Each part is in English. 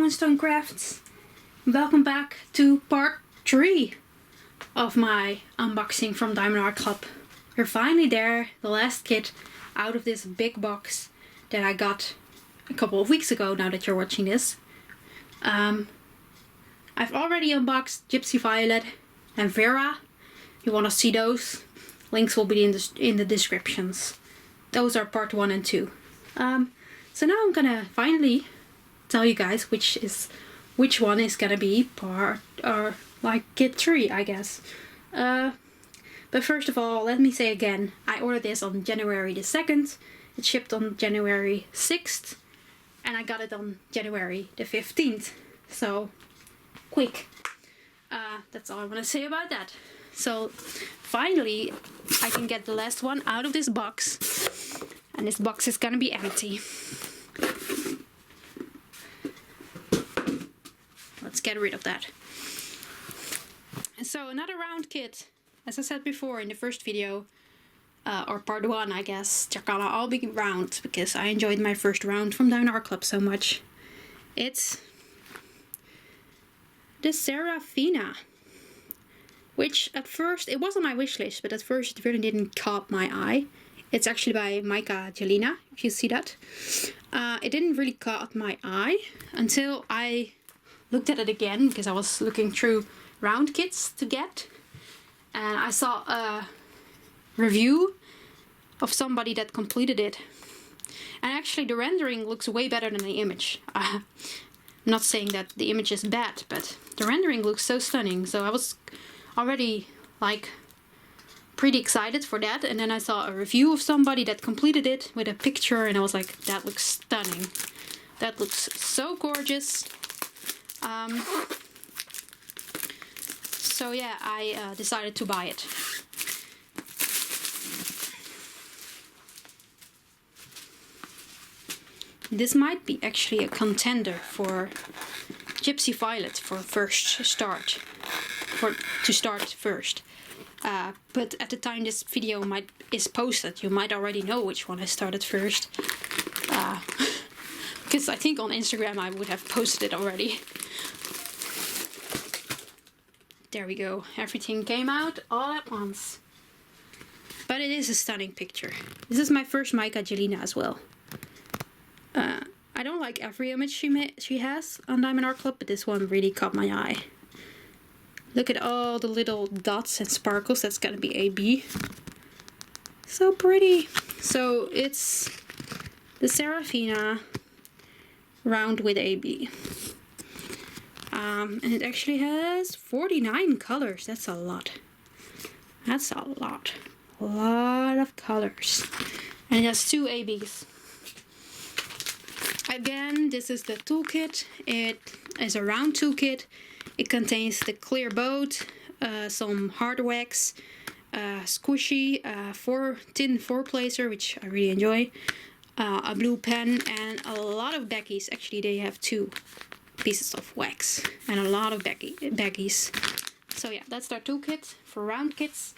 Stone Crafts. Welcome back to part 3 of my unboxing from Diamond Art Club. We're finally there, the last kit out of this big box that I got a couple of weeks ago, now that you're watching this. I've already unboxed Gypsy Violet and Vera. If you want to see those, links will be in the descriptions. Those are part 1 and 2. So now I'm gonna finally tell you guys which one is gonna be part, or like kit 3, I guess. But first of all, let me say again, I ordered this on January the 2nd. It shipped on January 6th, and I got it on January the 15th. So quick. That's all I want to say about that. So finally I can get the last one out of this box, and this box is gonna be empty. Let's get rid of that. And so another round kit, as I said before in the first video, or part 1 I guess, they're gonna all be round because I enjoyed my first round from Diamond Art Club so much. It's the Seraphina, which at first, it was on my wish list, but at first it really didn't caught my eye. It's actually by Myka, Jelina, if you see that. It didn't really caught my eye until I looked at it again, because I was looking through round kits to get. And I saw a review of somebody that completed it. And actually the rendering looks way better than the image. I'm not saying that the image is bad, but the rendering looks so stunning. So I was already like pretty excited for that, and then I saw a review of somebody that completed it with a picture, and I was like, that looks stunning. That looks so gorgeous. So yeah, I decided to buy it. This might be actually a contender for Gypsy Violet for to start first. But at the time this video is posted, you might already know which one I started first. Because I think on Instagram I would have posted it already. There we go. Everything came out all at once. But it is a stunning picture. This is my first Myka Jelina as well. I don't like every image she has on Diamond Art Club, but this one really caught my eye. Look at all the little dots and sparkles. That's gonna be AB. So pretty. So it's the Seraphina round with AB. And it actually has 49 colors. That's a lot. That's a lot. A lot of colors. And it has 2 ABs. Again, this is the toolkit. It is a round toolkit. It contains the clear boat, some hard wax, squishy, tin 4-placer, which I really enjoy, a blue pen, and a lot of baggies. Actually, they have 2 pieces of wax and a lot of baggies. So yeah, that's their toolkit for round kits.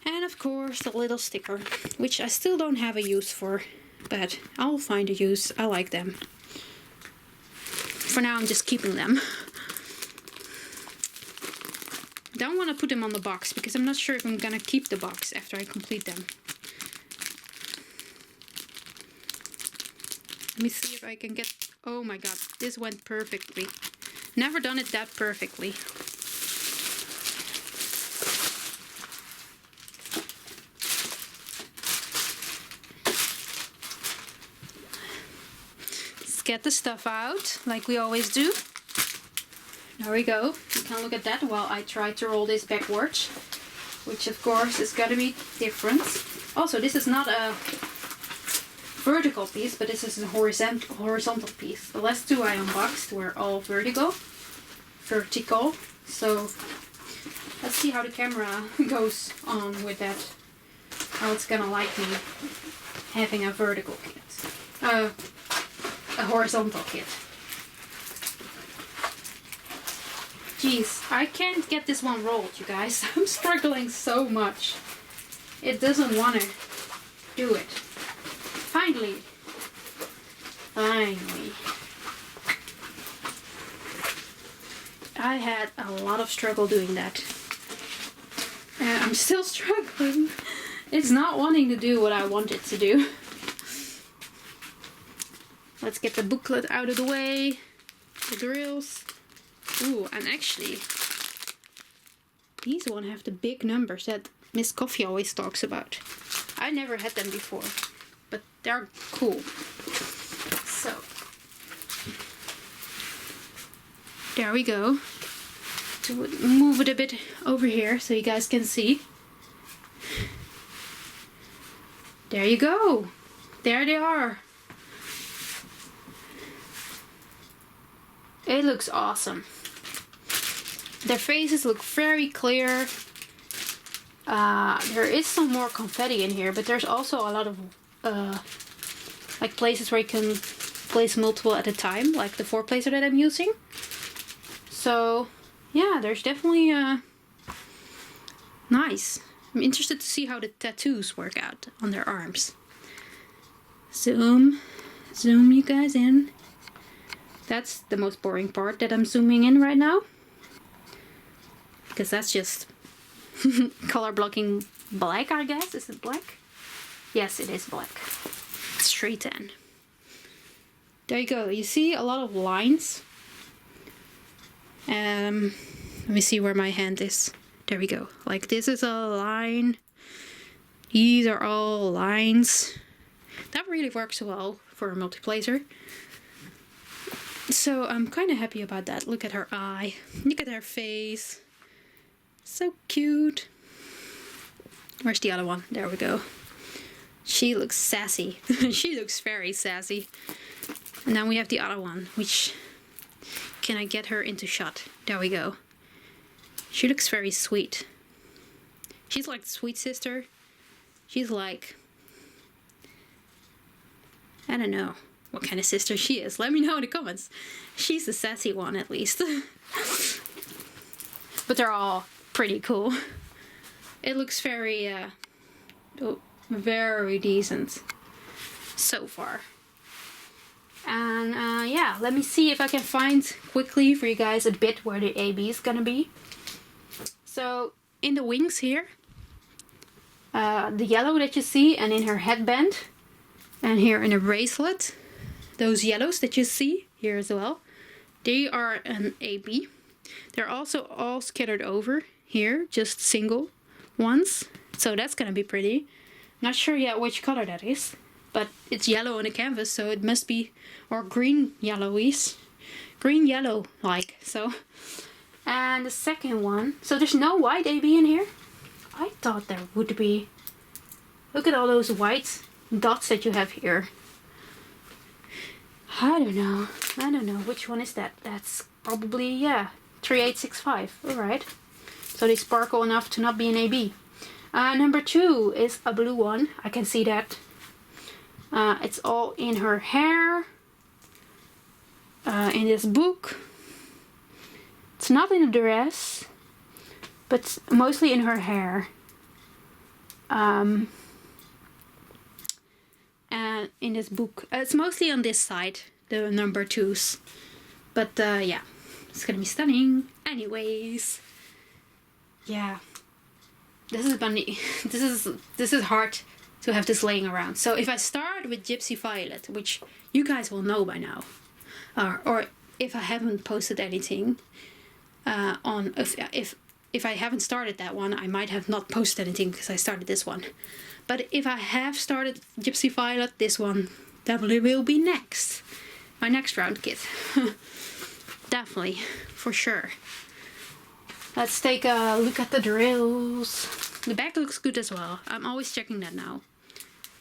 And of course the little sticker, which I still don't have a use for, but I'll find a use. I like them. For now I'm just keeping them. Don't want to put them on the box because I'm not sure if I'm gonna keep the box after I complete them. Let me see if I can get... Oh my god, this went perfectly. Never done it that perfectly. Let's get the stuff out like we always do. There we go. You can look at that while I try to roll this backwards, which of course is gonna be different. Also, this is not a vertical piece, but this is a horizontal piece. The last 2 I unboxed were all vertical. So let's see how the camera goes on with that. How it's gonna like me having a vertical kit. A horizontal kit. Jeez, I can't get this one rolled, you guys. I'm struggling so much. It doesn't want to do it. Finally. I had a lot of struggle doing that. And I'm still struggling. It's not wanting to do what I want it to do. Let's get the booklet out of the way. The drills. Ooh, and actually, these one have the big numbers that Miss Coffee always talks about. I never had them before, but they're cool. So, there we go. To move it a bit over here so you guys can see. There you go. There they are. It looks awesome. Their faces look very clear. There is some more confetti in here, but there's also a lot of like places where you can place multiple at a time, like the 4-placer that I'm using. So yeah, there's definitely nice. I'm interested to see how the tattoos work out on their arms. Zoom you guys in. That's the most boring part that I'm zooming in right now. Because that's just color blocking black, I guess. Is it black? Yes, it is black. It's 310. There you go. You see a lot of lines. Let me see where my hand is. There we go. Like this is a line. These are all lines. That really works well for a multiplacer. So I'm kind of happy about that. Look at her eye. Look at her face. So cute. Where's the other one? There we go. She looks sassy. She looks very sassy. And then we have the other one, which... Can I get her into shot? There we go. She looks very sweet. She's like the sweet sister. She's like... I don't know what kind of sister she is. Let me know in the comments. She's the sassy one at least. But they're all pretty cool. It looks very, very decent so far. And yeah, let me see if I can find quickly for you guys a bit where the AB is gonna be. So in the wings here, the yellow that you see, and in her headband, and here in a bracelet, those yellows that you see here as well, they are an AB. They're also all scattered over here, just single ones. So that's gonna be pretty. Not sure yet which color that is, but it's yellow on the canvas, so it must be, or green yellowies. Green yellow like, so. And the second one, so there's no white AB in here? I thought there would be. Look at all those white dots that you have here. I don't know which one is that. That's probably, yeah, 3865. Alright, so they sparkle enough to not be an AB. Number 2 is a blue one. I can see that. It's all in her hair, in this book. It's not in a dress, but mostly in her hair. And in this book, it's mostly on this side, the number 2s. But yeah, it's gonna be stunning. Anyways, yeah, this is bunny. This is hard to have this laying around. So if I start with Gypsy Violet, which you guys will know by now, or if I haven't posted anything on, if I haven't started that one, I might have not posted anything because I started this one. But if I have started Gypsy Violet, this one definitely will be next. My next round kit. Definitely, for sure. Let's take a look at the drills. The back looks good as well. I'm always checking that now.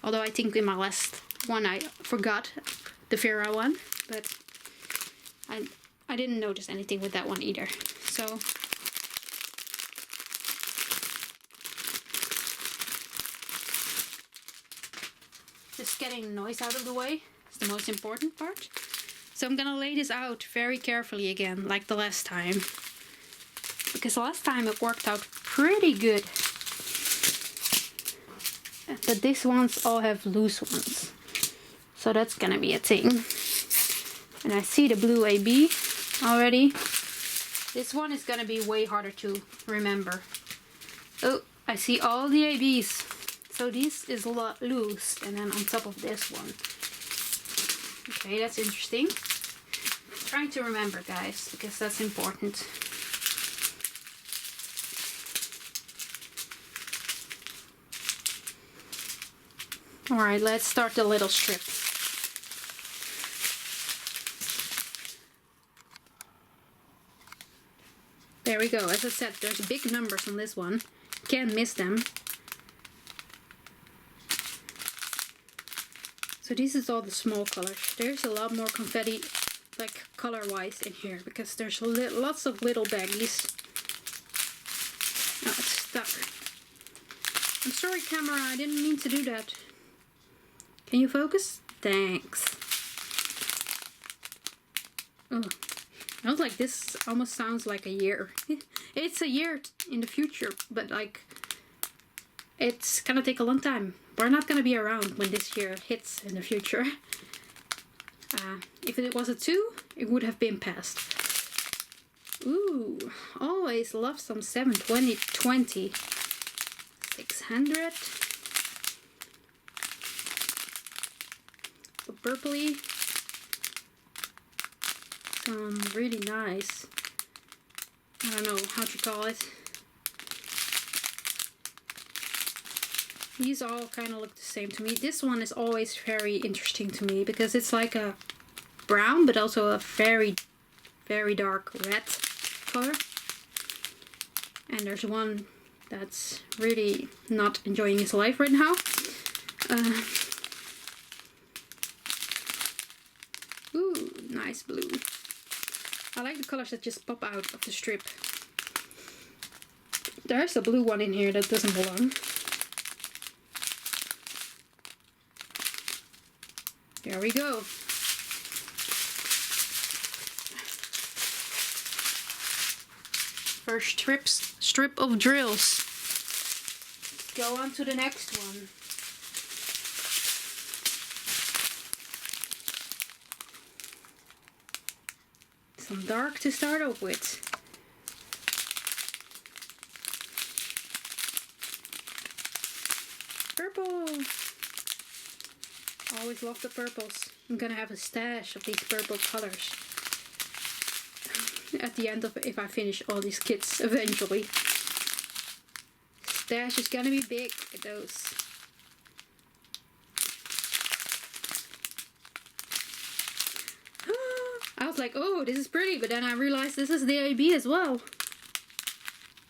Although I think in my last one I forgot the Vera one. But I didn't notice anything with that one either. So... just getting noise out of the way is the most important part. So I'm gonna lay this out very carefully again, like the last time. Because last time it worked out pretty good. But these ones all have loose ones. So that's gonna be a thing. And I see the blue AB already. This one is gonna be way harder to remember. Oh, I see all the ABs. So this is loose, and then on top of this one. Okay, that's interesting. I'm trying to remember, guys, because that's important. Alright, let's start the little strip. There we go. As I said, there's big numbers on this one. Can't miss them. So this is all the small colors. There's a lot more confetti, like color-wise, in here, because there's lots of little baggies. Oh, it's stuck. I'm sorry, camera. I didn't mean to do that. Can you focus? Thanks. Oh, I was like, this almost sounds like a year. It's a year in the future, but like, it's gonna take a long time. We're not gonna be around when this year hits in the future. If it was a 2, it would have been past. Ooh, always love some 720, 20, 600. So purpley. Some really nice, I don't know how to call it. These all kind of look the same to me. This one is always very interesting to me because it's like a brown but also a very, very dark red color. And there's one that's really not enjoying his life right now. Ooh, nice blue. I like the colors that just pop out of the strip. There's a blue one in here that doesn't belong. There we go. First strip of drills. Go on to the next one. Some dark to start off with. Purple. Always love the purples. I'm gonna have a stash of these purple colors at the end of if I finish all these kits eventually. Stash is gonna be big with those. I was like, oh, this is pretty, but then I realized this is the AB as well.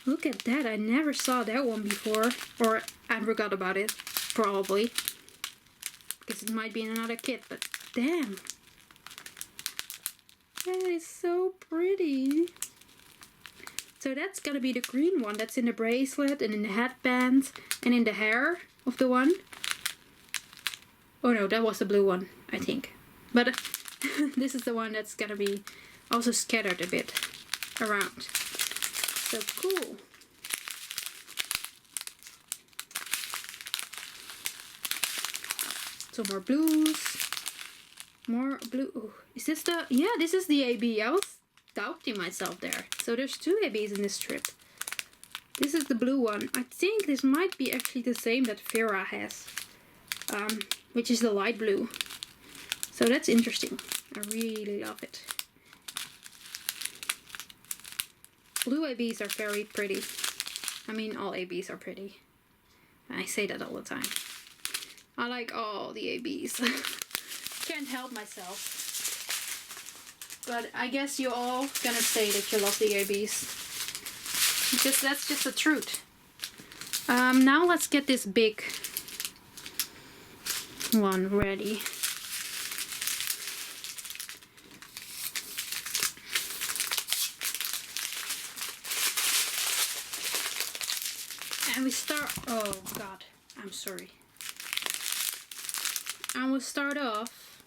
Look at that, I never saw that one before. Or I forgot about it, probably. Because it might be in another kit, but damn. That is so pretty. So that's gonna be the green one. That's in the bracelet and in the headband and in the hair of the one. Oh no, that was the blue one, I think. But this is the one that's gonna be also scattered a bit around. So cool. Some more blues. More blue. Ooh, is this the... Yeah, this is the AB. I was doubting myself there. So there's 2 ABs in this strip. This is the blue one. I think this might be actually the same that Vera has. Which is the light blue. So that's interesting. I really love it. Blue ABs are very pretty. I mean, all ABs are pretty. I say that all the time. I like all the ABs. Can't help myself. But I guess you all gonna say that you love the ABs. Because that's just the truth. Now let's get this big one ready. And we start... Oh god, I'm sorry. I will start off.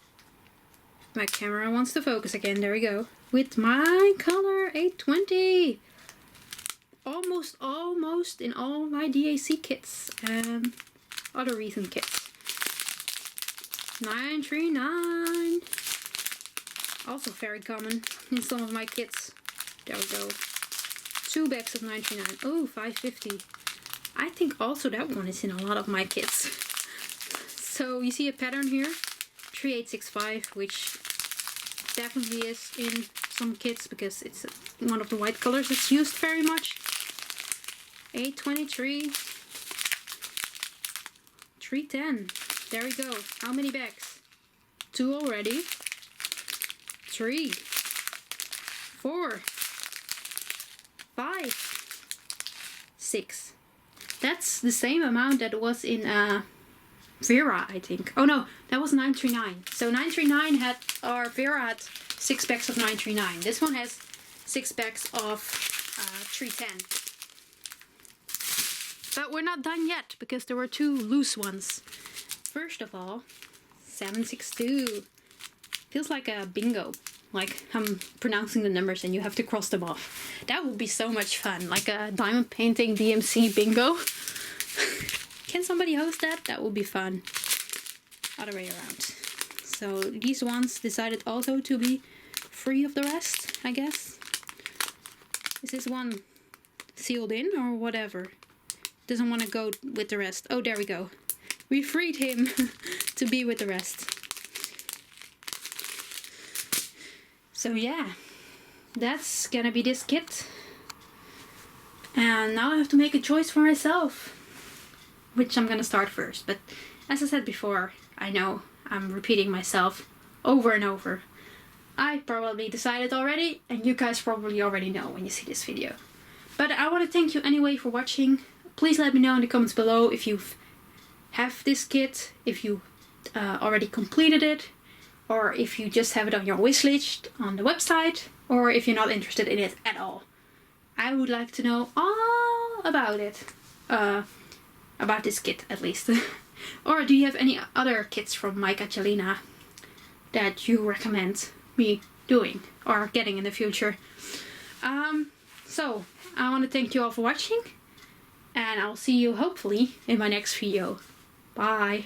My camera wants to focus again. There we go. With my color 820. Almost in all my DAC kits and other recent kits. 939. Also very common in some of my kits. There we go. 2 bags of 939. Oh, 550. I think also that one is in a lot of my kits. So you see a pattern here. 3865, which definitely is in some kits because it's one of the white colors that's used very much. 823. 310. There we go. How many bags? 2 already. 3. 4. 5. 6. That's the same amount that was in Vera, I think. Oh no, that was 939. So 939 had, or Vera had 6 bags of 939. This one has 6 bags of 310. But we're not done yet because there were 2 loose ones. First of all, 762. Feels like a bingo. Like I'm pronouncing the numbers and you have to cross them off. That would be so much fun. Like a diamond painting DMC bingo. Can somebody host that? That would be fun. Other way around. So these ones decided also to be free of the rest, I guess. Is this one sealed in or whatever? Doesn't want to go with the rest. Oh, there we go. We freed him to be with the rest. So yeah, that's gonna be this kit. And now I have to make a choice for myself, which I'm gonna start first. But as I said before, I know I'm repeating myself over and over. I probably decided already, and you guys probably already know when you see this video. But I want to thank you anyway for watching. Please let me know in the comments below if you have this kit, if you already completed it, or if you just have it on your wish list on the website, or if you're not interested in it at all. I would like to know all about it. About this kit at least. Or do you have any other kits from Myka, Jelina that you recommend me doing or getting in the future? So I want to thank you all for watching, and I'll see you hopefully in my next video. Bye.